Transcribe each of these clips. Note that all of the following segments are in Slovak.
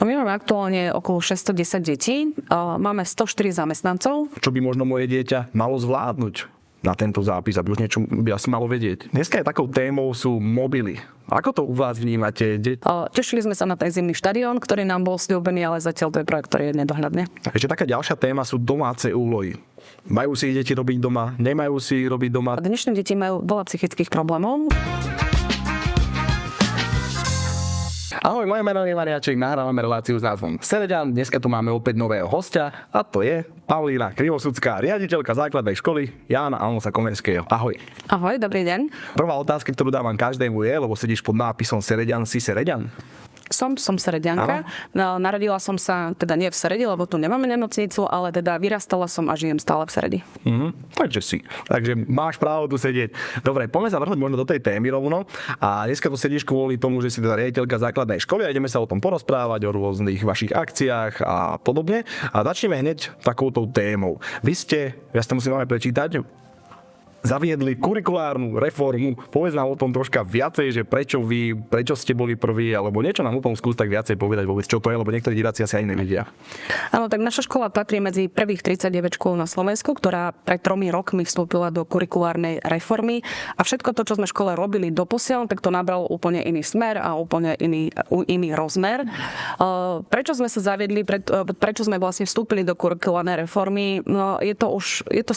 No my máme aktuálne okolo 610 detí, máme 104 zamestnancov. Čo by možno moje dieťa malo zvládnuť na tento zápis, aby už niečo by asi malo vedieť. Dneska je takou témou sú mobily. Ako to u vás vnímate? Tešili sme sa na ten zimný štadión, ktorý nám bol sľúbený, ale zatiaľ to je projekt, ktorý je nedohľadný. Ešte taká ďalšia téma sú domáce úlohy. Majú si ich deti robiť doma? Nemajú si ich robiť doma? Dnešné deti majú veľa psychických problémov. Ahoj, moje meno je Mariáček, nahrávame reláciu s názvom Sereďan. Dneska tu máme opäť nového hostia a to je Paulína Krivosudská, riaditeľka základnej školy Jána Aloisa Komenského. Ahoj. Ahoj, dobrý deň. Prvá otázka, ktorú dávam každému je, lebo sedíš pod nápisom Sereďan, si Sereďan? Som Sereďanka. No, narodila som sa, teda nie v Seredi, lebo tu nemáme nemocnicu, ale teda vyrastala som a žijem stále v Seredi. Takže si. Takže máš právo tu sedieť. Dobre, poďme sa vrhnúť možno do tej témy rovno. A dneska tu sedíš kvôli tomu, že si teda riaditeľka základnej školy a ideme sa o tom porozprávať, o rôznych vašich akciách a podobne. A začneme hneď takouto témou. Vy ste, ja si to musím máme prečítať, zaviedli kurikulárnu reformu. Povedz nám o tom troška viacej, že prečo ste boli prví, alebo niečo nám o tom skús tak viacej povedať vôbec, čo to je, lebo niektorí diváci asi aj nevedia. Áno, tak naša škola patrí medzi prvých 39 škôl na Slovensku, ktorá pred 3 rokmi vstúpila do kurikulárnej reformy a všetko to, čo sme v škole robili doposiaľ, tak to nabralo úplne iný smer a úplne iný rozmer. Prečo sme sa zaviedli, prečo sme vlastne vstúpili do kurikulárnej reformy? No, je to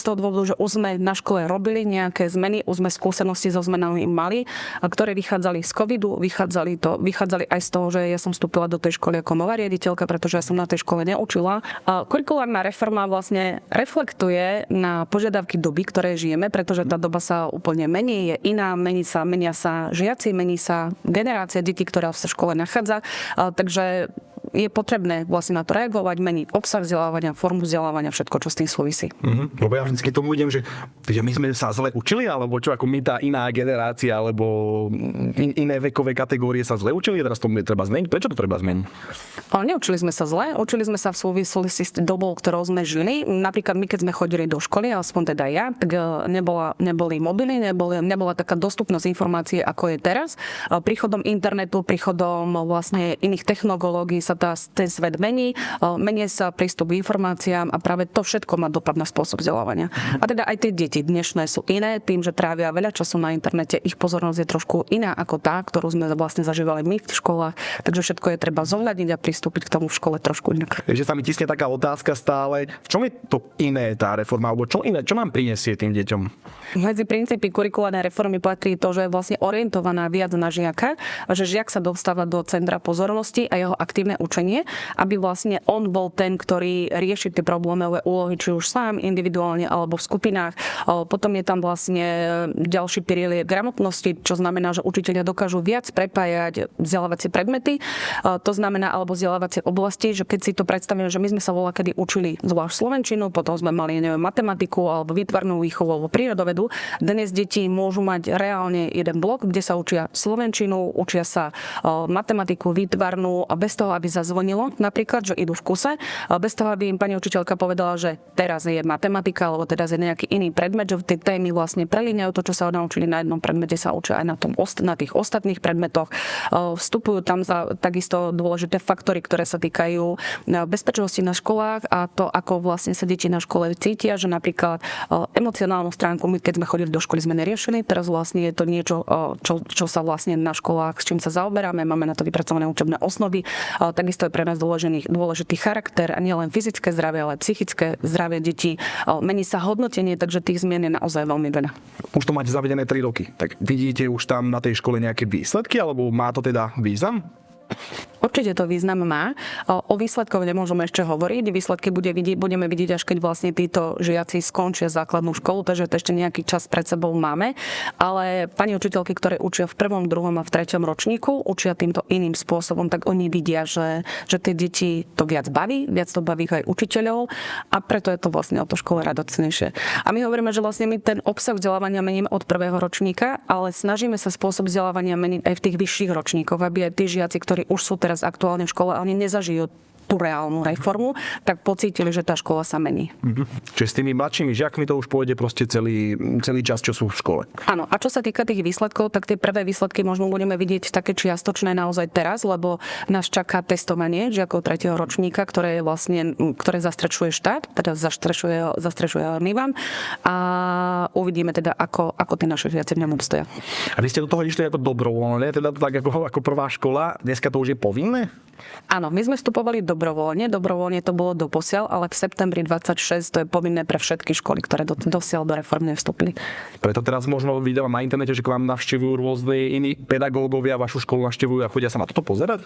z toho dôvodu, že už sme na škole robili nejaké zmeny, už sme skúsenosti so zmenami mali, ktoré vychádzali z covidu, vychádzali aj z toho, že ja som vstúpila do tej školy ako nová riaditeľka, pretože ja som na tej škole neučila. Kurikulárna reforma vlastne reflektuje na požiadavky doby, ktoré žijeme, pretože tá doba sa úplne mení, je iná, menia sa žiaci, mení sa generácia detí, ktorá sa v škole nachádza. Takže je potrebné vlastne na to reagovať, meniť obsah vzdelávania, formu vzdelávania, všetko, čo s tým súvisí. Lebo ja vždycky tomu idem, že my sme sa zle učili, alebo čo, ako my tá iná generácia, alebo iné vekové kategórie sa zle učili, teraz to treba zmeniť. Prečo to treba zmeniť? Ale neučili sme sa zle, učili sme sa v súvislosti s dobou, ktorou sme žili. Napríklad my, keď sme chodili do školy, aspoň teda ja, tak neboli mobily, nebola taká dostupnosť informácie, ako je teraz. Príchodom internetu, príchodom vlastne iných technológií sa ten svet mení, mení sa prístup k informáciám a práve to všetko má dopad na spôsob vzdelávania. A teda aj tie deti dnešné sú iné, tým, že trávia veľa času na internete, ich pozornosť je trošku iná ako tá, ktorú sme vlastne zažívali my v školách, takže všetko je treba zohľadniť a pristúpiť k tomu v škole trošku inak. Že sa mi tiskne taká otázka stále, v čom je to iné tá reforma, alebo čo iné, čo nám prinesie tým deťom? Medzi princípy kurikulárnej reformy patrí to, že je vlastne orientovaná viac na žiaka, a že žiak sa dostáva do centra pozornosti a jeho aktívne učenie, aby vlastne on bol ten, ktorý rieši tie problémové úlohy, či už sám, individuálne alebo v skupinách. Potom je tam vlastne ďalší pilier gramotnosti, čo znamená, že učitelia dokážu viac prepájať vzdelávacie predmety. To znamená, alebo vzdelávacie oblasti, že keď si to predstavíme, že my sme sa voľakedy učili zvlášť slovenčinu, potom sme mali matematiku alebo výtvarnú výchovu alebo prírodovedu. Dnes deti môžu mať reálne jeden blok, kde sa učia slovenčinu, učia sa matematiku, výtvarnú a bez toho, aby zazvonilo, napríklad, že idú v kuse, bez toho, aby im pani učiteľka povedala, že teraz je matematika, alebo teraz je nejaký iný predmet, že tie témy vlastne prelíňajú to, čo sa naučili na jednom predmete, sa učia aj na tých ostatných predmetoch. Vstupujú tam takisto dôležité faktory, ktoré sa týkajú bezpečnosti na školách a to, ako vlastne sa deti na škole cítia, že napríklad emocionálnu stránku, my keď sme chodili do školy, sme neriešili, teraz vlastne je to niečo, čo sa vlastne na školách, s čím sa zaoberáme, máme na to vypracované učebné osnovy. Takisto je pre nás dôležitý charakter a nielen fyzické zdravie, ale aj psychické zdravie detí. Mení sa hodnotenie, takže tých zmien je naozaj veľmi veľa. Už to máte zavedené 3 roky. Tak vidíte už tam na tej škole nejaké výsledky, alebo má to teda význam? Určite to význam má. O výsledkoch nemôžeme ešte hovoriť. Výsledky budeme vidieť, až keď vlastne títo žiaci skončia základnú školu, takže to ešte nejaký čas pred sebou máme. Ale pani učiteľky, ktoré učia v 1., 2. a v 3. ročníku, učia týmto iným spôsobom, tak oni vidia, že tie deti to viac baví aj učiteľov a preto je to vlastne o to škole radostnejšie. A my hovoríme, že vlastne my ten obsah vzdelávania meníme od 1. ročníka, ale snažíme sa spôsob vzdelávania meniť aj v tých vyšších ročníkoch, aby aj tí žiaci, ktorí už sú teraz aktuálne v škole, oni nezažijú tú reálnu reformu, tak pocítili, že tá škola sa mení. Čiže s tými mladšími žiakmi to už pôjde proste celý čas, čo sú v škole. Áno, a čo sa týka tých výsledkov, tak tie prvé výsledky možno budeme vidieť také čiastočné naozaj teraz, lebo nás čaká testovanie žiakov 3. ročníka, ktoré zastrešuje štát, teda zastrešuje NIVAM a uvidíme teda, ako tí naši žiaci v ňom obstoja. A vy ste do toho išli ako dobrovoľne, teda tak ako prvá škola, dneska to už je povinné? Áno, my sme vstupovali dobrovoľne to bolo doposiaľ, ale v septembri 26 to je povinné pre všetky školy, ktoré dosiaľ do reformy nevstúpili. Preto teraz možno vidím na internete, že k vám navštevujú rôzne iní pedagógovia, vašu školu navštevujú a chodia sa na toto pozerať?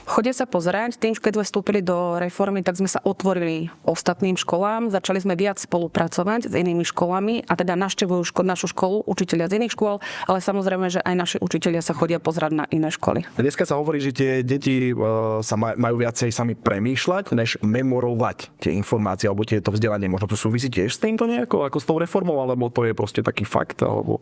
Chodia sa pozerať. Tým, keď sme vstúpili do reformy, tak sme sa otvorili ostatným školám, začali sme viac spolupracovať s inými školami a teda navštevujú našu školu učitelia z iných škôl, ale samozrejme, že aj naši učitelia sa chodia pozerať na iné školy. Dneska sa hovorí, že tie deti sa majú viacej sami premýšľať, než memorovať tie informácie alebo tieto vzdelanie. Možno to súvisí tiež s týmto nejako, ako s tou reformou, alebo to je proste taký fakt, alebo...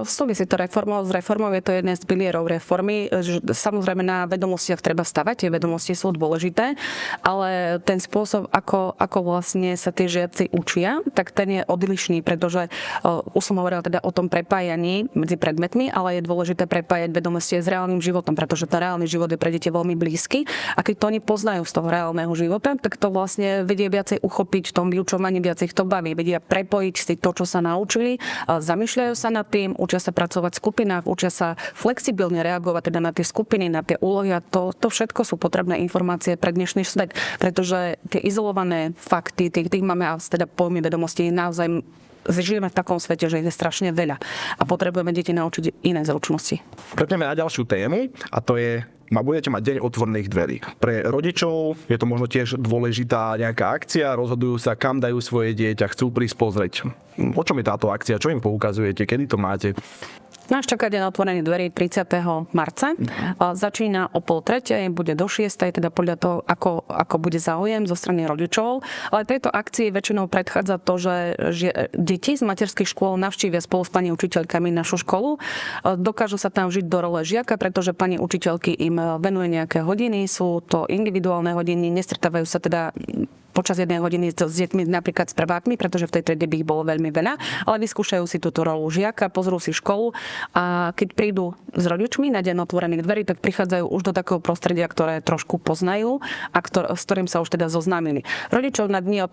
Súvisí to reformou. S reformou je to jeden z pilierov reformy. Samozrejme na vedomostiach treba stavať, tie vedomosti sú dôležité, ale ten spôsob, ako vlastne sa tie žiaci učia, tak ten je odlišný, pretože už som hovorila teda o tom prepájaní medzi predmetmi, ale je dôležité prepájať vedomosti s reálnym životom, pretože ten reálny život je pre deti veľmi blízky a keď to oni poznajú z toho reálneho života, tak to vlastne vedia viacej uchopiť v tom vyučovaní, viacej ich to baví, vedia prepojiť si to, čo sa naučili, zamýšľajú sa nad tým, učia sa pracovať v skupinách, učia sa flexibilne reagovať teda na tie skupiny, na tie úlohy a to všetko sú potrebné informácie pre dnešný svet, pretože tie izolované fakty, tých máme teda pojmy vedomostí naozaj žijeme v takom svete, že je strašne veľa a potrebujeme deti naučiť iné zručnosti. Prejdeme na ďalšiu tému a to je budete mať deň otvorených dverí. Pre rodičov je to možno tiež dôležitá nejaká akcia, rozhodujú sa, kam dajú svoje dieťa, chcú prísť pozrieť. O čom je táto akcia, čo im poukazujete, kedy to máte? Nás čaká deň otvorených dverí 30. marca. Začína o 2:30, bude do 6, teda podľa toho, ako bude záujem zo strany rodičov. Ale tejto akcii väčšinou predchádza to, že deti z materských škôl navštívia spolu s pani učiteľkami našu školu. Dokážu sa tam žiť do role žiaka, pretože pani učiteľky im venuje nejaké hodiny, sú to individuálne hodiny, nestretávajú sa teda počas jednej hodiny s deťmi, napríklad s prvákmi, pretože v tej triede by ich bolo veľmi veľa, ale vyskúšajú si túto rolu žiaka, pozrú si školu a keď prídu s rodičmi na deň otvorených dverí, tak prichádzajú už do takého prostredia, ktoré trošku poznajú a s ktorým sa už teda zoznámili. Rodičov na dni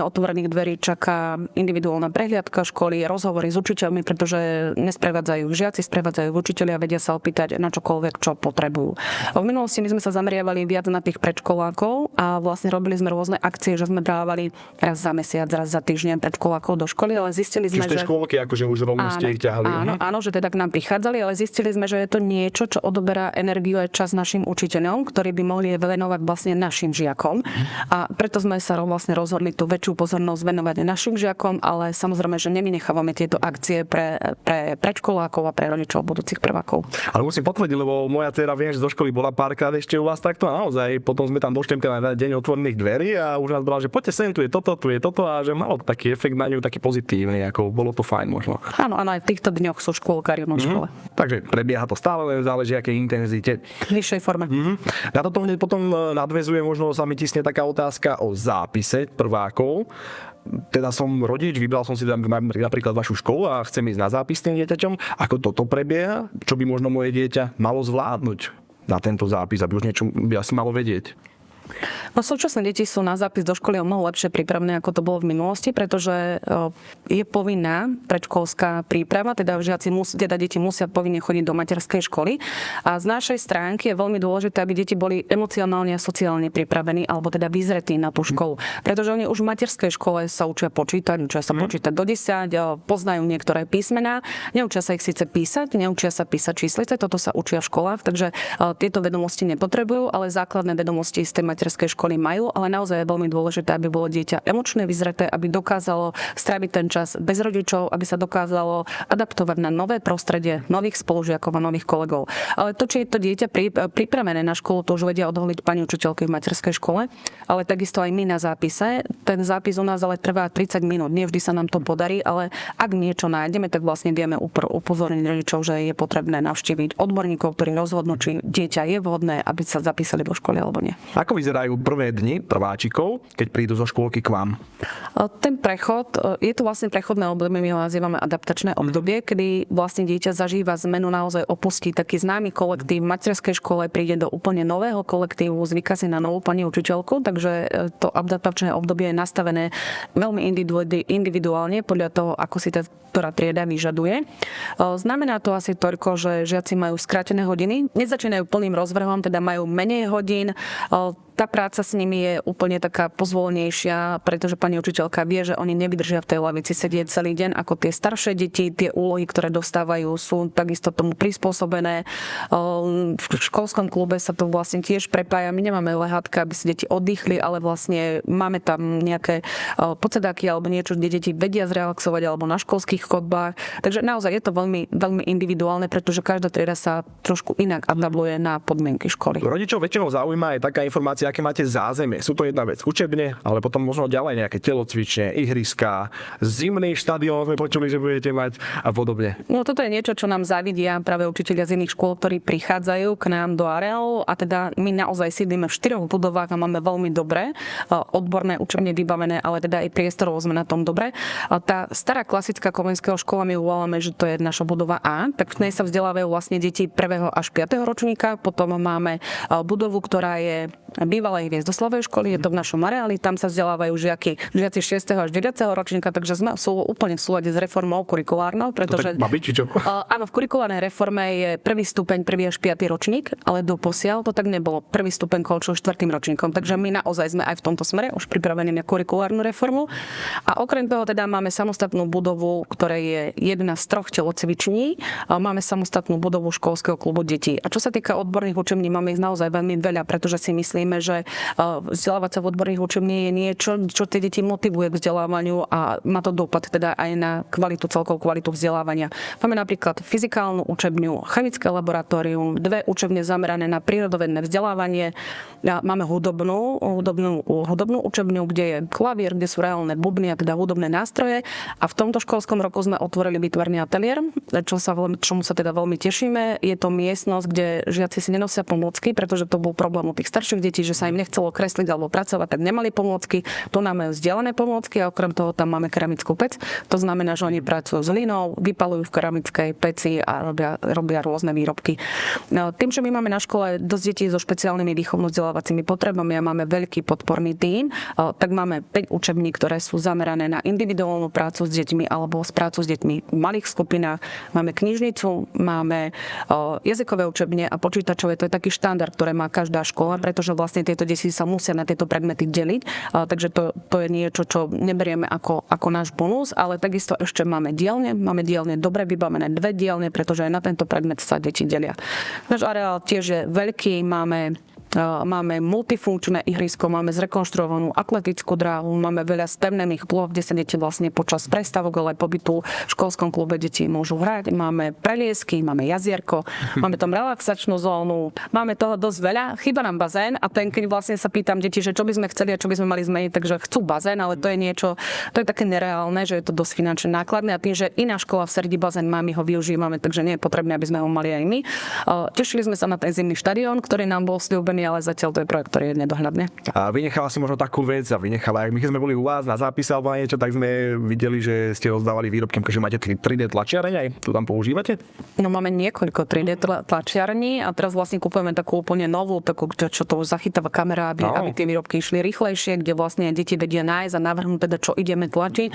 otvorených dverí čaká individuálna prehliadka školy, rozhovory s učiteľmi, pretože nesprevádzajú žiaci, sprevádzajú učitelia, vedia sa opýtať na čokoľvek, čo potrebujú. V minulosti my sme sa zameriavali viac na tých predškolákov a vlastne robili sme rôzne akcie, že sme dávali raz za mesiac, raz za týždeň predškolákov do školy, ale zistili sme, že škôlky akože už rovno ste ich ťahali. Áno, že teda k nám prichádzali, ale zistili sme, že je to niečo, čo odoberá energiu aj čas našim učiteľom, ktorí by mohli venovať vlastne našim žiakom. A preto sme sa vlastne rozhodli tú väčšiu pozornosť venovať našim žiakom, ale samozrejme, že nevynechávame tieto akcie pre predškolákov a pre rodičov budúcich prvákov. Ale musím potvrdiť, lebo moja dcéra viem, že do školy bola párkrát ešte u vás takto a naozaj potom sme tam došli na deň otvorených dverí a už nás brala, že poďte sem, tu je toto a že malo taký efekt na ňu, taký pozitívny, ako bolo to fajn možno. Áno, aj v týchto dňoch sú škôlkári v škole. Takže prebieha to stále, len záleží akej intenzite. V vyššej forme. Na toto hneď potom nadväzuje, možno sa mi tisne taká otázka o zápise prvákov. Teda som rodič, vybral som si napríklad vašu školu a chcem ísť na zápis s tým dieťaťom. Ako toto prebieha? Čo by možno moje dieťa malo zvládnuť na tento zápis, aby už niečo by asi malo vedieť? No súčasné deti sú na zápis do školy o mnoho lepšie pripravené, ako to bolo v minulosti, pretože je povinná predškolská príprava, teda deti musia povinne chodiť do materskej školy. A z našej stránky je veľmi dôležité, aby deti boli emocionálne a sociálne pripravení, alebo teda vyzretí na tú školu. Pretože oni už v materskej škole sa učia počítať počítať do 10, poznajú niektoré písmená, neučia sa ich síce písať, neučia sa písať číslice, toto sa učia v školách, takže tieto vedomosti nepotrebujú, ale základné vedomosti z tej materskej školy majú, ale naozaj je veľmi dôležité, aby bolo dieťa emočne vyzreté, aby dokázalo stráviť ten čas bez rodičov, aby sa dokázalo adaptovať na nové prostredie, nových spolužiakov a nových kolegov. Ale to, či je to dieťa pripravené na školu, to už vedia odhaliť pani učiteľky v materskej škole, ale takisto aj my na zápise. Ten zápis u nás ale trvá 30 minút. Nie vždy sa nám to podarí, ale ak niečo nájdeme, tak vlastne vieme upozorniť rodičov, že je potrebné navštíviť odborníkov, ktorí rozhodnú, či dieťa je vhodné, aby sa zapísali do školy alebo nie. Ako vyzerá vyzerajú prvé dni prváčikov, keď prídu zo škôlky k vám? Ten prechod, je to vlastne prechodné obdobie, my ho nazývame adaptačné obdobie, kedy vlastne dieťa zažíva zmenu, naozaj opustí taký známy kolektív v materskej škole, príde do úplne nového kolektívu, zvyká si na novú pani učiteľku, takže to adaptačné obdobie je nastavené veľmi individuálne podľa toho, ako si tá ktorá trieda vyžaduje. Znamená to asi toľko, že žiaci majú skrátené hodiny, nezačínajú plným rozvrhom, teda majú menej hodín. Tá práca s nimi je úplne taká pozvolnejšia, pretože pani učiteľka vie, že oni nevydržia v tej lavici sedieť celý deň ako tie staršie deti. Tie úlohy, ktoré dostávajú, sú takisto tomu prispôsobené. V školskom klube sa to vlastne tiež prepája. My nemáme lehátka, aby si deti oddychli, ale vlastne máme tam nejaké podsedáky alebo niečo, kde deti vedia zrelaxovať alebo na školských chodbách. Takže naozaj je to veľmi, veľmi individuálne, pretože každá trieda sa trošku inak adaptuje na podmienky školy. Rodičov väčšinou zaujíma aj taká informácia, aké máte zázemie. Sú to jedna vec učebne, ale potom možno ďalej nejaké telocvične, ihriska, zimný štadión sme počuli, že budete mať a podobne. No toto je niečo, čo nám zavidia práve učitelia z iných škôl, ktorí prichádzajú k nám do areálu a teda my naozaj sídlime v 4 budovách a máme veľmi dobré odborné učebne vybavené, ale teda aj priestorovo sme na tom dobre. Tá stará klasická komenského škola, my uvoláme, že to je naša budova A, tak v nej sa vzdelávajú vlastne deti 1. až 5. ročníka, potom máme budovu, ktorá je bývalej Hviezdoslavej školy, je to v našom areáli, tam sa vzdelávajú žiaci 6. až 9. ročníka, takže sme úplne v súlade s reformou kurikulárnou, pretože áno, v kurikulárnej reforme je 1. stupeň, 1. až 5. ročník, ale doposiaľ to tak nebolo. 1. stupeň končil 4. ročníkom, takže my naozaj sme aj v tomto smere už pripravení na kurikulárnu reformu. A okrem toho teda máme samostatnú budovu, ktorej je jedna z 3 telocviční, máme samostatnú budovu školského klubu detí. A čo sa týka odborných učební, máme ich naozaj veľmi veľa, pretože si myslíme, že vzdelávať sa v odborných učební je niečo, čo tie deti motivuje k vzdelávaniu a má to dopad teda aj na kvalitu, celkovú kvalitu vzdelávania. Máme napríklad fyzikálnu učebňu, chemické laboratórium, 2 učebne zamerané na prírodovedné vzdelávanie. Máme hudobnú učebňu, kde je klavír, kde sú reálne bubny a teda hudobné nástroje. A v tomto školskom roku sme otvorili výtvarný ateliér, čomu sa teda veľmi tešíme. Je to miestnosť, kde žiaci si nenosia pomôcky, pretože to bol problém u tých starších detí, že sa im nechcelo kresliť alebo pracovať, tak nemali pomôcky. Tu máme vzdialené pomôcky a okrem toho tam máme keramickú pec. To znamená, že oni pracujú s hlinou, vypalujú v keramickej peci a robia rôzne výrobky. No, tým, že my máme na škole dosť detí so špeciálnymi výchovno-vzdelávacími potrebami a máme veľký podporný tím, tak máme 5 učební, ktoré sú zamerané na individuálnu prácu s deťmi alebo prácu s deťmi v malých skupinách. Máme knižnicu, máme jazykové učebne a počítačové. To je taký štandard, ktoré má každá škola, pretože vlastne tieto deti sa musia na tieto predmety deliť. Takže to je niečo, čo neberieme ako náš bonus, ale takisto ešte máme dielne dobre vybavené 2 dielne, pretože aj na tento predmet sa deti delia. Náš areál tiež je veľký, máme multifunkčné ihrisko, máme zrekonštruovanú atletickú dráhu, máme veľa spevnených plôch, kde sa deti vlastne počas prestávok, ale pobytu v školskom klube deti môžu hrať. Máme preliesky, máme jazierko, máme tam relaxačnú zónu, máme toho dosť veľa. Chýba nám bazén a keď vlastne sa pýtam deti, že čo by sme chceli a čo by sme mali zmeniť, takže chcú bazén, ale to je niečo, to je také nereálne, že je to dosť finančne nákladné a tým, že iná škola v Seredi bazén má, my ho využívame, takže nie je potrebné, aby sme ho mali aj my. Tešili sme sa na ten zimný štadión, ktorý nám bol sľúbený, ale zatiaľ to je projekt, ktorý je nedohľadný. A vynechala si možno takú vec a vynechala, my keď sme boli u vás na zápise alebo niečo, tak sme videli, že ste rozdávali výrobky, že máte 3D tlačiareň, aj tu tam používate? No máme niekoľko 3D tlačiarní a teraz vlastne kupujeme takú úplne novú, takú, čo to už zachytáva kamera, aby tie výrobky išli rýchlejšie, kde vlastne deti vedia nájsť a navrhnúť teda, čo ideme tlačiť.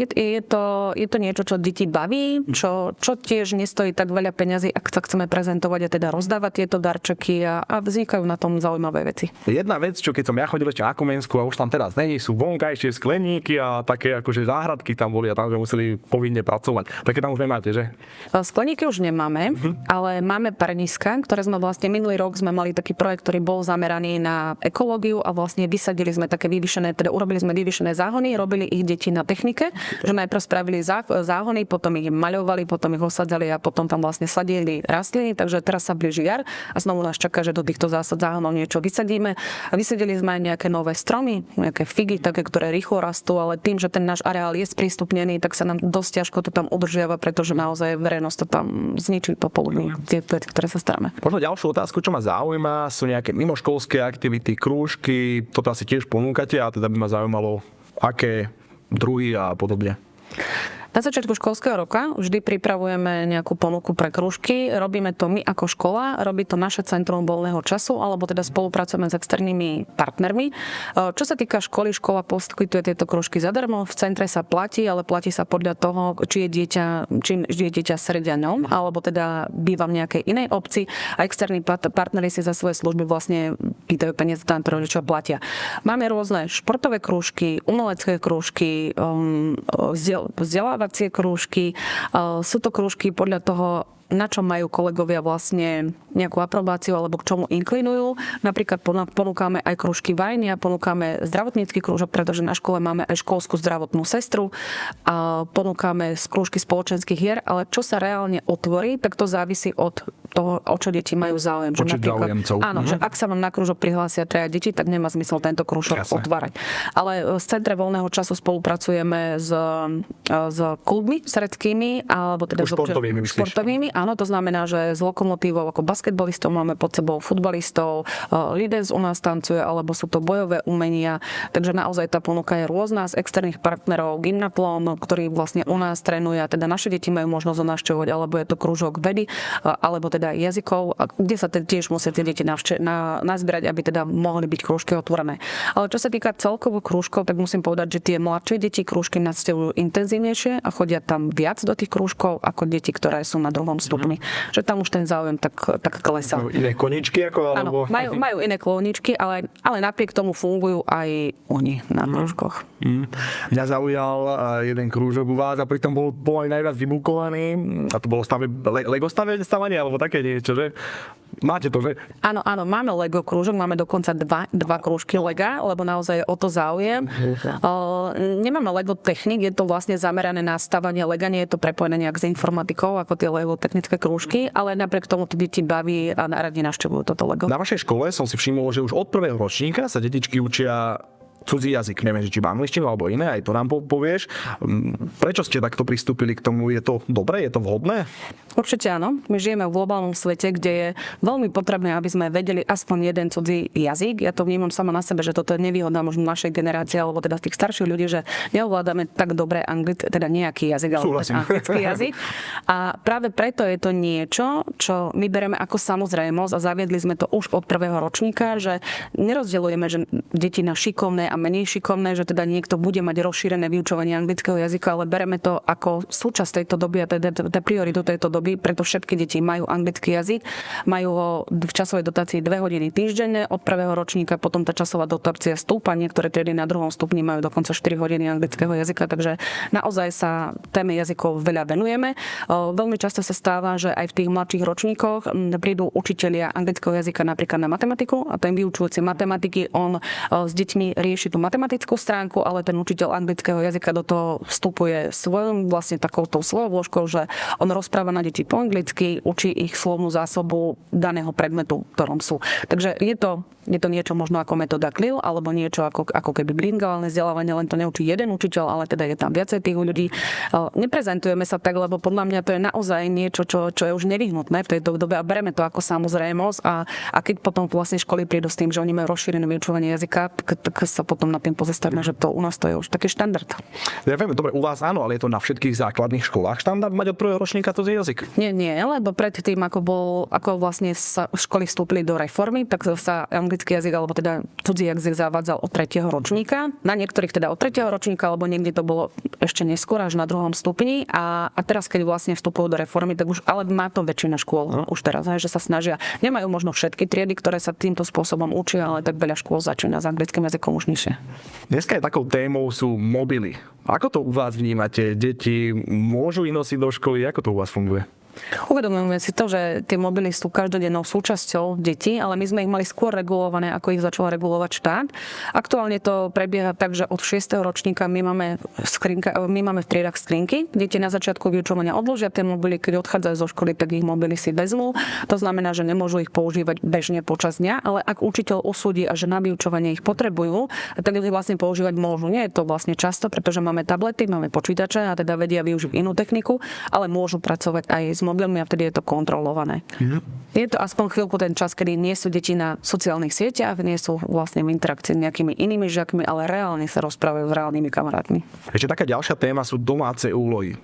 Je to niečo, čo deti baví, čo tiež nestojí tak veľa peňazí, ak sa chceme prezentovať a teda rozdávať tieto darčeky a vznikajú na tom zaujímavé veci. Jedna vec, čo keď som ja chodil ešte na Komensku a už tam teraz není, sú vonkajšie skleníky a také akože záhradky tam boli a tam sme museli povinne pracovať. Také tam už nemáte, že? Skleníky už nemáme, ale máme parniska, ktoré sme vlastne minulý rok sme mali taký projekt, ktorý bol zameraný na ekológiu a vlastne vysadili sme také vyvýšené, teda urobili sme vyvýšené záhony, robili ich deti na technike, že najprv spravili záhony, potom ich maľovali, potom ich osadzali a potom tam vlastne sadili rastliny, takže teraz sa blíži jar a znovu nás čaká, že do týchto zásad záhonov niečo vysadíme. Vysadili sme aj nejaké nové stromy, nejaké figy, také, ktoré rýchlo rastú, ale tým, že ten náš areál je sprístupnený, tak sa nám dosť ťažko to tam udržiava, pretože naozaj verejnosť to tam zničí popoludní, tie veci, ktoré sa staráme. Možno ďalšiu otázku, čo ma zaujíma, sú nejaké mimoškolské aktivity, krúžky, toto asi tiež ponúkate a teda by ma zaujímalo, aké druhy a podobne. Na začiatku školského roka vždy pripravujeme nejakú ponuku pre krúžky. Robíme to my ako škola, robí to naše centrum voľného času, alebo teda spolupracujeme s externými partnermi. Čo sa týka školy, škola poskytuje tieto krúžky zadarmo. V centre sa platí, ale platí sa podľa toho, či je dieťa Sredianom, alebo teda býva v nejakej inej obci a externí partneri si za svoje služby vlastne pýtajú peniaze, tam to rodičia platia. Máme rôzne športové krúžky, umelecké krúžky, vzdelávacie krúžky. Sú to krúžky podľa toho, na čo majú kolegovia vlastne nejakú aprobáciu alebo k čomu inklinujú. Napríklad ponúkame aj krúžky vajny a ponúkame zdravotnícky krúžok, pretože na škole máme aj školskú zdravotnú sestru a ponúkame z krúžky spoločenských hier, ale čo sa reálne otvorí, tak to závisí od toho, o čo deti majú záujem. Počet záujemcov. Áno, že ak sa vám na krúžok prihlásia 3 deti, tak nemá zmysel tento krúžok otvárať. Ale z Centre voľného času spolupracujeme s klubmi sredskými alebo teda športovými. Áno, to znamená, že z Lokomotívou ako basketbalistov máme pod sebou futbalistov, Lidens u nás tancuje, alebo sú to bojové umenia. Takže naozaj tá ponuka je rôzna z externých partnerov, Gymnatlon, ktorý vlastne u nás trénuje, a teda naše deti majú možnosť ho navštevovať, alebo je to krúžok vedy, alebo teda jazykov, kde sa tiež musia tie deti nazbierať, aby teda mohli byť krúžky otvorené. Ale čo sa týka celkovo krúžkov, tak musím povedať, že tie mladšie deti krúžky navštevujú intenzívnejšie a chodia tam viac do tých krúžkov ako deti, ktoré sú na druhom stupni. Že tam už ten záujem tak klesá. Iné koničky ako? Alebo... Áno, majú iné kloničky, ale napriek tomu fungujú aj oni na krúžkoch. Mňa zaujal jeden krúžok u vás a pritom bol aj najviac vybukovaný a to bolo Lego stavanie alebo také niečo, že? Máte to, že? Áno, máme Lego krúžok, máme dokonca dva krúžky Lega, lebo naozaj o to záujem. Nemáme Lego technik, je to vlastne zamerané na stavanie Lega, nie je to prepojené nejak s informatikou, ako tie Lego technické krúžky, ale napriek tomu to deti baví a radi navštevujú toto Lego. Na vašej škole som si všimol, že už od prvého ročníka sa detičky učia cudzí jazyk, neviem, či v angličtine alebo iné, aj to nám povieš. Prečo ste takto pristúpili k tomu? Je to dobré? Je to vhodné? Určite áno. My žijeme v globálnom svete, kde je veľmi potrebné, aby sme vedeli aspoň jeden cudzí jazyk. Ja to vnímam sama na sebe, že toto je nevýhodná možno našej generácie, alebo teda tých starších ľudí, že neovládame tak dobre teda nejaký jazyk, alebo anglický jazyk. A práve preto je to niečo, čo my bereme ako samozrejmosť a zaviedli sme to už od prvého ročníka, že nerozdeľujeme, že deti na šikovné a menej šikovné, že teda niekto bude mať rozšírené vyučovanie anglického jazyka, ale bereme to ako súčasť tejto doby a teda prioritu tejto doby, preto všetky deti majú anglický jazyk, majú ho v časovej dotácii 2 hodiny týždenne od prvého ročníka, potom tá časová dotácia stúpa, niektoré triedy na druhom stupni majú dokonca 4 hodiny anglického jazyka, takže naozaj sa téme jazykov veľa venujeme. Veľmi často sa stáva, že aj v tých mladších ročníkoch prídu učitelia anglického jazyka napríklad na matematiku a ten vyučujúci matematiky, on s deťmi rieši tú matematickú stránku, ale ten učiteľ anglického jazyka do toho vstupuje svojou vlastne takouto slovou vložkou, že on rozpráva na deti po anglicky, učí ich slovnú zásobu daného predmetu, v ktorom sú. Takže je to niečo možno ako metóda CLIL, alebo niečo ako keby bilingválne vzdelávanie, len to neučí jeden učiteľ, ale teda je tam viacej tých ľudí. Neprezentujeme sa tak, lebo podľa mňa to je naozaj niečo, čo je už nevyhnutné v tejto dobe a bereme to ako samozrejmosť a keď potom vlastne školy prídu s tým, že oni majú rozšírené vyučovanie jazyka, tak sa potom na tým pozastavíme, že to u nás to je už taký štandard. Ja viem, dobre, u vás áno, ale je to na všetkých základných školách štandard mať od prvého ročníka cudzí jazyk? Nie, lebo predtým, ako vlastne sa školy vstúpili do reformy, tak sa anglický jazyk, alebo teda cudzí jazyk zavádzal od 3. ročníka. Na niektorých teda od 3. ročníka, alebo niekde to bolo ešte neskôr, až na 2. stupni. A teraz, keď vlastne vstupujú do reformy, tak už, ale má to väčšina škôl už teraz, že sa snažia. Nemajú možno všetky triedy, ktoré sa týmto spôsobom učia, ale tak veľa škôl začína s anglickým jazykom už nižšie. Dneska je takou témou sú mobily. Ako to u vás vnímate? Deti môžu ich nosiť do školy? Ako to u vás funguje? Uvedomujeme si to, že tie mobily sú každodennou súčasťou detí, ale my sme ich mali skôr regulované, ako ich začal regulovať štát. Aktuálne to prebieha tak, že od 6. ročníka my máme v triedách skrinky. Deti na začiatku vyučovania odložia tie mobily, keď odchádzajú zo školy, tak ich mobily si vezmú. To znamená, že nemôžu ich používať bežne počas dňa, ale ak učiteľ usúdi a že na vyučovanie ich potrebujú, tak ich vlastne používať môžu. Nie je to vlastne často, pretože máme tablety, máme počítače a teda vedia využiť inú techniku, ale môžu pracovať aj s mobilmi a vtedy je to kontrolované. Je to aspoň chvíľku ten čas, kedy nie sú deti na sociálnych sieťach, nie sú vlastne v interakcii s nejakými inými žiakmi, ale reálne sa rozprávajú s reálnymi kamarátmi. Ešte taká ďalšia téma sú domáce úlohy.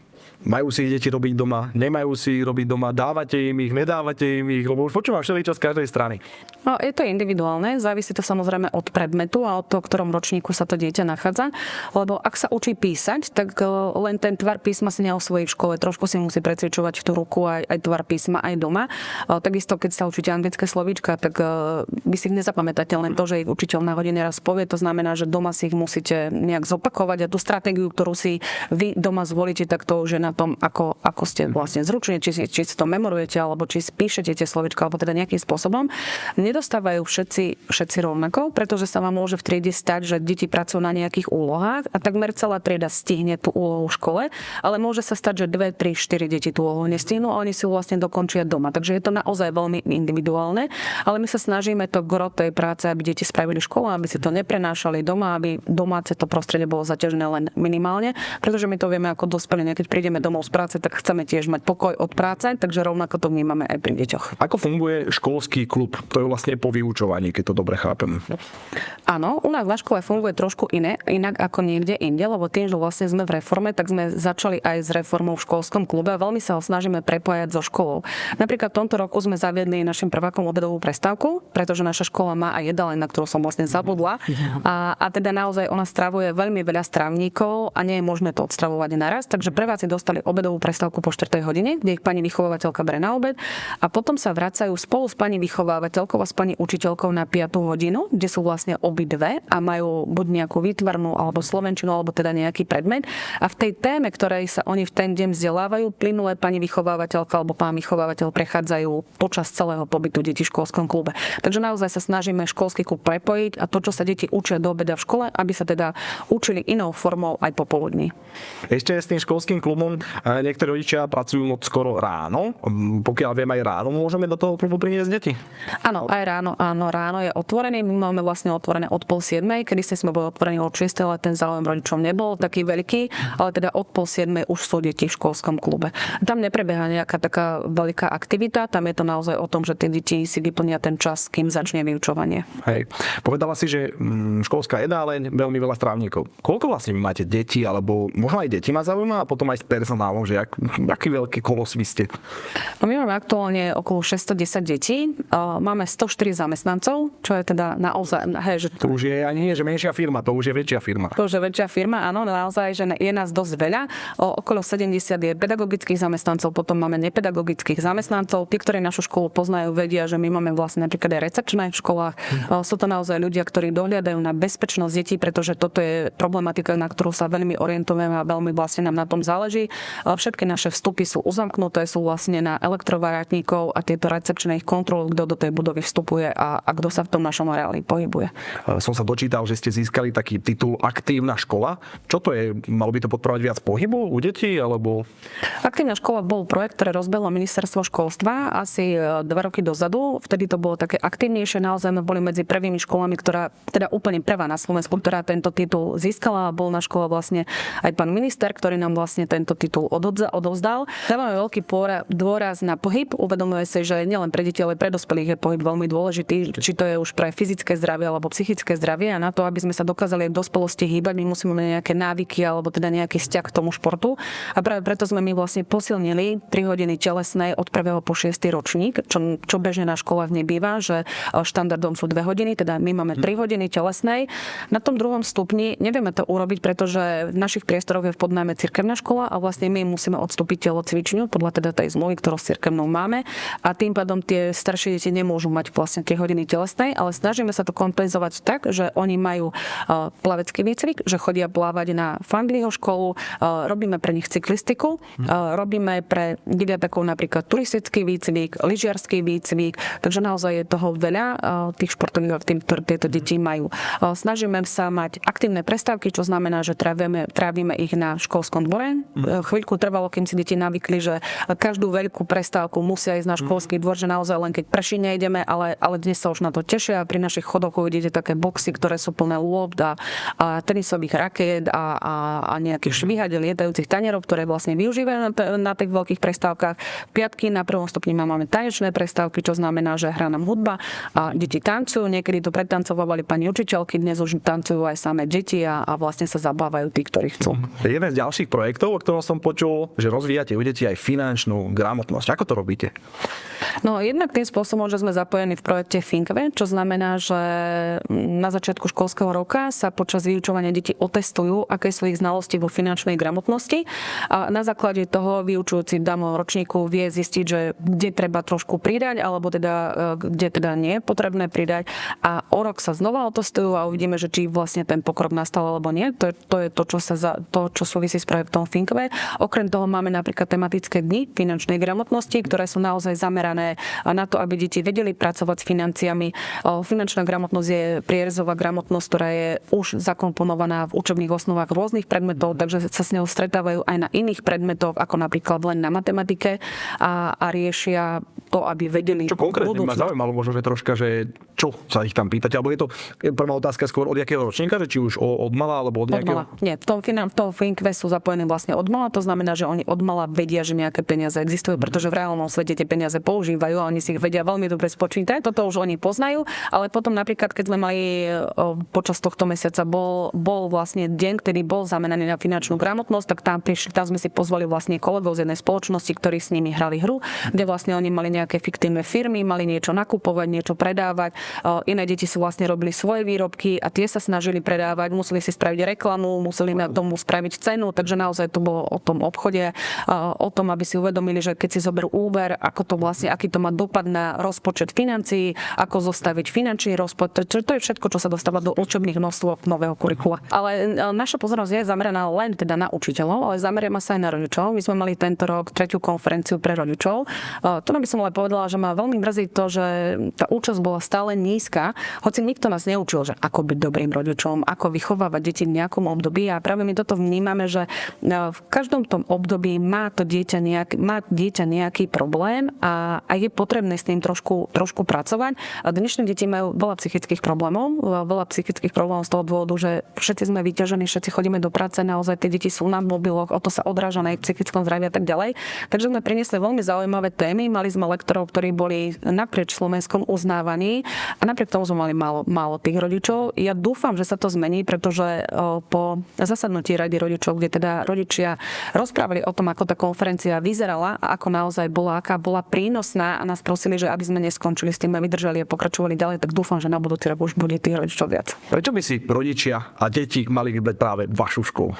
Majú si ich deti robiť doma, nemajú si ich robiť doma, dávate im ich, nedávate im ich, lebo už počúvam všeličo z každej strany. No, je to individuálne, závisí to samozrejme od predmetu a od toho, v ktorom ročníku sa to dieťa nachádza, lebo ak sa učí písať, tak len ten tvar písma si neosvojí v škole, trošku si musí precvičovať tú ruku aj tvar písma aj doma. Takisto, keď sa učíte anglické slovíčka, tak vy si ich nezapamätáte len to, že ich učiteľ na hodine raz povie, to znamená, že doma si ich musíte nejak zopakovať a tú stratégiu, ktorú si vy doma zvolíte, tak to už je na tom, ako ste vlastne zručne, či si to memorujete, alebo či spíšete tie slovíčka, alebo teda nejakým spôsobom. Nedostávajú všetci rovnako, pretože sa vám môže v triede stať, že deti pracujú na nejakých úlohách a takmer celá trieda stihne tú úlohu v škole, ale môže sa stať, že 2, 3, 4 deti tú úlohu nestihnú a oni si ju vlastne dokončia doma. Takže je to naozaj veľmi individuálne, ale my sa snažíme to gro tej práce, aby deti spravili školu, aby si to neprenášali doma, aby domáce to prostredie bolo zaťažené len minimálne, pretože my to vieme ako dospelí, keď prídeme domov z práce, tak chceme tiež mať pokoj od práce, takže rovnako to vnímame aj pri deťoch. Ako funguje školský klub? To je vlastne po vyučovaní, keď to dobre chápem. Áno, u nás na škole funguje trošku inak ako niekde inde, lebo tým, že vlastne sme v reforme, tak sme začali aj s reformou v školskom klube a veľmi sa ho snažíme prepájať so školou. Napríklad v tomto roku sme zaviedli našim prvákom obedovú prestávku, pretože naša škola má aj jedáleň, na ktorú som vlastne zabudla. A teda naozaj ona stravuje veľmi veľa strávnikov a nie je možné to odstravovať naraz, takže prváci dostali obedovú prestávku po 4. hodine, kde ich pani vychovávateľka bere na obed a potom sa vracajú spolu s pani vychovávateľkou a s pani učiteľkou na 5. hodinu, kde sú vlastne obidve a majú buď nejakú výtvarnú alebo slovenčinu alebo teda nejaký predmet a v tej téme, ktorej sa oni v ten deň vzdelávajú, plynule pani vychovávateľka alebo pán vychovávateľ prechádzajú počas celého pobytu detí v školskom klube. Takže naozaj sa snažíme školský klub prepojiť a to, čo sa deti učia do obeda v škole, aby sa teda učili inou formou aj popoludní. Ešte s tým školským klubom niektorí rodičia pracujú skoro ráno. Pokiaľ viem, aj ráno môžeme do toho klubu priniesť deti? Áno, aj ráno je otvorený. My máme vlastne otvorené od 6:30, kedy sme boli otvorení od 6, ale ten záujem rodičom nebol taký veľký, ale teda od 6:30 už sú deti v školskom klube. Tam neprebieha nejaká taká veľká aktivita, tam je to naozaj o tom, že tie deti si vyplnia ten čas, kým začne vyučovanie. Hej. Povedala si, že školská jedáleň, veľmi veľa strávnikov. Koľko vlastne vy máte detí, alebo možno aj deti ma zaujíma a potom aj s personálom, že aký veľký kolos vy ste? No my máme aktuálne okolo 610 detí, máme 104 zamestnancov, čo je teda naozaj... že to už je ani nie, že menšia firma, to už je väčšia firma. To už je väčšia firma, áno, naozaj, že je nás dosť veľa. Okolo 70 je pedagogických zamestnancov, potom máme nepedagogických zamestnancov. Tí, ktorí našu školu poznajú, vedia, že my máme vlastne napríklad aj recepčné v školách. Sú to naozaj ľudia, ktorí dohliadajú na bezpečnosť detí, pretože toto je problematika, na ktorú sa veľmi orientujeme a veľmi vlastne nám na tom záleží. Všetky naše vstupy sú uzamknuté, sú vlastne na elektrovarátnikov a tieto recepčné ich kontrolujú, kto do tej budovy vstupuje a kto sa v tom našom areáli pohybuje. Som sa dočítal, že ste získali taký titul Aktívna škola. Čo to je? Malo by to podporovať viac pohybu u detí, alebo... Aktívna škola bol projekt, ktoré rozbehlo ministerstvo školstva asi 2 roky dozadu. Vtedy to bolo také aktívnejšie. Naozaj sme boli medzi prvými školami, ktorá teda úplne prvá na Slovensku, ktorá tento titul získala. Bol na škole vlastne aj pán minister, ktorý nám vlastne tento titul odovzdal. Dávame veľký dôraz na pohyb. Uvedomuje sa, že nielen pre deti, ale pre dospelých je pohyb veľmi dôležitý. Či to je už pre fyzické zdravie alebo psychické zdravie a na to, aby sme sa dokázali v dospelosti hýbať, my musíme mať nejaké návyky alebo teda nejaký vzťah k tomu športu. A práve preto sme my vlastne posilnili 3 hodiny telesnej od 1. po 6. ročník, čo bežne na školách nebýva, že štandardom sú 2 hodiny, teda my máme 3 hodiny telesnej. Na tom 2. stupni nevieme to urobiť, pretože v našich priestoroch je v podnájme cirkevná škola a vlastne my musíme odstúpiť telocvičňu podľa teda tej zmluvy, ktorú s cirkevnou máme a tým pádom tie staršie deti nemôžu mať vlastne 3 hodiny telesnej, ale snažíme sa to kompenzovať tak, že oni majú plavecký výcvik, že chodia plávať na Fandliho školu, robíme pre nich cyklistiku, robíme pre deviatakov napríklad turistický výcvik, lyžiarsky výcvik, takže naozaj je toho veľa tých športových aktivít, ktoré tieto deti majú. Snažíme sa mať aktívne prestávky, čo znamená, že trávime ich na školskom dvore. Chvíľku trvalo, kým si deti navykli, že každú veľkú prestávku musia ísť na školský dvor, že naozaj len keď prší nejdeme, ale dnes sa už na to tešia. Pri našich chodoch uvidíte také boxy, ktoré sú plné lôb a tenisových raket a nejakých švíhadiel lietajúcich tanierov, ktoré vlastne využívajú na tých veľkých prestávkach. Piatky na prvom stupni máme tanečné prestávky, čo znamená, že hrá nám hudba a deti tancujú. Niekedy to pretancovali pani učiteľky, dnes už tancujú aj samé deti a vlastne sa zabávajú tí, ktorí chcú. Jeden z ďalších projektov, o ktorom som počul, že rozvíjate u detí aj finančnú gramotnosť. Ako to robíte? No jednak tým spôsobom, že sme zapojení v projekte Thinkve, čo znamená, že na začiatku školského roka sa počas vyučovania detí otestujú, aké sú ich znalosti vo finančnej gramotnosti a na základe toho vyučujúci v danom ročníku vie zistiť, že kde treba trošku pridať, alebo teda kde teda nie je potrebné pridať a o rok sa znova otestujú a uvidíme, že či vlastne ten pokrok nastal alebo nie. To je to, čo súvisí s projektom Thinkve. Okrem toho máme napríklad tematické dni finančnej gramotnosti, ktoré sú naozaj zamerané na to, aby deti vedeli pracovať s financiami. Finančná gramotnosť je prierezová gramotnosť, ktorá je už zakomponovaná v učebných osnovách rôznych predmetov, takže sa s ňou stretávajú aj na iných predmetoch, ako napríklad len na matematike a riešia to, aby vedeli. Čo konkrétne ma zaujímalo, možno, že troška, že čo sa ich tam pýtate, alebo je to prvá otázka skôr od jakého ročníka, že či už od mala, alebo od nejakého? Od mala. Nie, v tom Thinkve sú zapojení vlastne od mala, to znamená, že oni od mala vedia, že nejaké peniaze existujú, pretože v reálnom svete tie peniaze používajú a oni si ich vedia veľmi dobre spočítať. Toto už oni poznajú, ale potom napríklad, keď sme mali počas tohto mesiaca bol vlastne deň, ktorý bol zameraný na finančnú gramotnosť, tak tam sme si pozvali vlastne kolegov z jednej spoločnosti, ktorí s nimi hrali hru, kde vlastne oni mali nejaké fiktívne firmy, mali niečo nakupovať, niečo predávať. Iné deti si vlastne robili svoje výrobky a tie sa snažili predávať, museli si spraviť reklamu, museli na tomu spraviť cenu, takže naozaj to bolo o tom obchode, o tom, aby si uvedomili, že keď si zoberú úver, ako to vlastne, aký to má dopad na rozpočet financií, ako zostaviť finančný rozpočet. To je všetko, čo sa dostáva do učebných nosôb nového kurikula. Ale naša pozornosť je zameraná len teda na učiteľov, ale zameriame sa aj na rodičov. My sme mali tento rok 3. konferenciu pre rodičov. To by som ale povedala, že ma veľmi mrzí to, že tá účasť bola stále nízka, hoci nikto nás neučil, že ako byť dobrým rodičom, ako vychovávať deti v nejakom období a práve my toto vnímame, že v každom tom období má dieťa nejaký problém a je potrebné s tým trošku pracovať. A dnešné deti majú veľa psychických problémov z toho dôvodu, že všetci sme vyťažení, všetci chodíme do práce, naozaj tie deti sú na mobiloch, o to sa odráža na ich psychickom zdraví a tak ďalej. Takže sme priniesli veľmi zaujímavé témy, mali sme lektorov, ktorí boli naprieč Slovenskom uznávaní a napriek tomu sme mali málo tých rodičov. Ja dúfam, že sa to zmení, pretože po zasadnutí rady rodičov, kde teda rodičia rozprávali o tom, ako tá konferencia vyzerala a ako naozaj bola, aká bola prínosná a nás prosili, že aby sme neskončili s tým a vydržali a pokračovali ďalej, tak dúfam, že na budúci rok už bude tých rodičov viac. Prečo by si rodičia a deti mali vybrať práve vašu školu?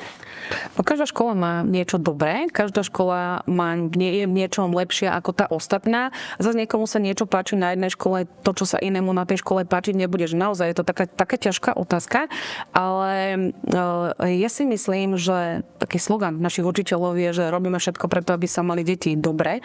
Každá škola má niečo dobré, každá škola je v niečom lepšia ako tá ostatná. Zase niekomu sa niečo páči na jednej škole, to, čo sa inému na tej škole páčiť nebude, že naozaj je to taká ťažká otázka, ale ja si myslím, že taký slogan našich učiteľov je, že robíme všetko preto, aby sa mali deti dobre,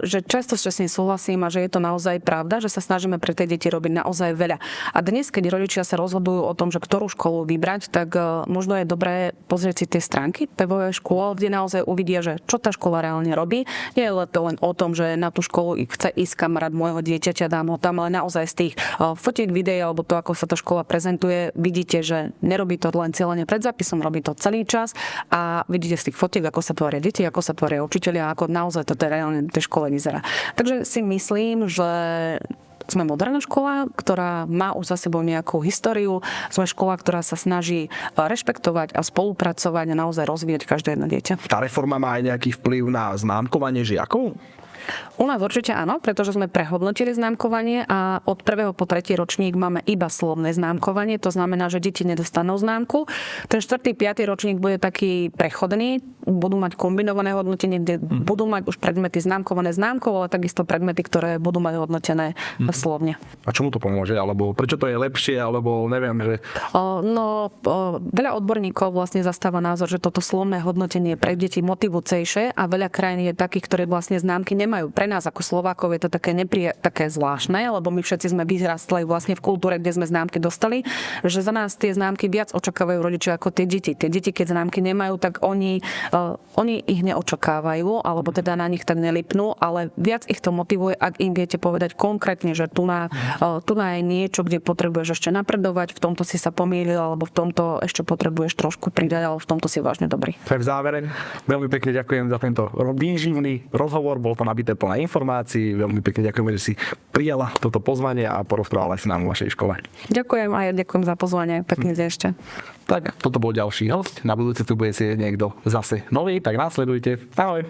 že často s ním súhlasím a že je to naozaj pravda, že sa snažíme pre tie deti robiť naozaj veľa. A dnes, keď rodičia sa rozhodujú o tom, že ktorú školu vybrať, tak možno je dobré pozrieť si tie stránky PVV škôl, kde naozaj uvidia, že čo tá škola reálne robí. Nie je to len o tom, že na tú školu chce ísť kamarát môjho dieťaťa, dám ho tam, ale naozaj z tých fotiek, videí alebo to, ako sa tá škola prezentuje, vidíte, že nerobí to len cieľene pred zápisom, robí to celý čas a vidíte z tých fotiek, ako sa tvoria deti, ako sa tvoria učitelia, ako naozaj to reálne v tej škole vyzerá. Takže si myslím, že sme moderná škola, ktorá má už za sebou nejakú históriu. Sme škola, ktorá sa snaží rešpektovať a spolupracovať a naozaj rozvíjať každé jedno dieťa. Tá reforma má aj nejaký vplyv na známkovanie žiakov? U nás určite áno, pretože sme prehodnotili známkovanie a od 1. po 3. ročník máme iba slovné známkovanie, to znamená, že deti nedostanú známku. Ten 4. 5. ročník bude taký prechodný, budú mať kombinované hodnotenie, kde budú mať už predmety známkované známkou, ale takisto predmety, ktoré budú mať hodnotené slovne. A čomu to pomôže? Alebo prečo to je lepšie? Alebo neviem, že... Veľa odborníkov vlastne zastáva názor, že toto slovné hodnotenie je pre deti motivujúcejšie a veľa krajín je takých, ktoré vlastne známky nemajú. Pre nás ako Slovákov je to také zvláštne, lebo my všetci sme vyrastli vlastne v kultúre, kde sme známky dostali, že za nás tie známky viac očakávajú rodičia ako tie deti. Tie deti, keď známky nemajú, tak oni ich neočakávajú, alebo teda na nich tak nelipnú, ale viac ich to motivuje, ak im viete povedať konkrétne, že tu na je niečo, kde potrebuješ ešte napredovať, v tomto si sa pomýlil, alebo v tomto ešte potrebuješ trošku pridať, ale v tomto si vážne dobrý. V závere veľmi pekne ďakujem za tento výživný rozhovor, bol to nabité plné informácií, veľmi pekne ďakujem, že si prijala toto pozvanie a porozprávala si nám o vašej škole. Ďakujem a ja ďakujem za pozvanie, pekný deň ešte. Tak, toto bol ďalší host, na budúce tu bude si niekto zase nový, tak následujte. Ahoj.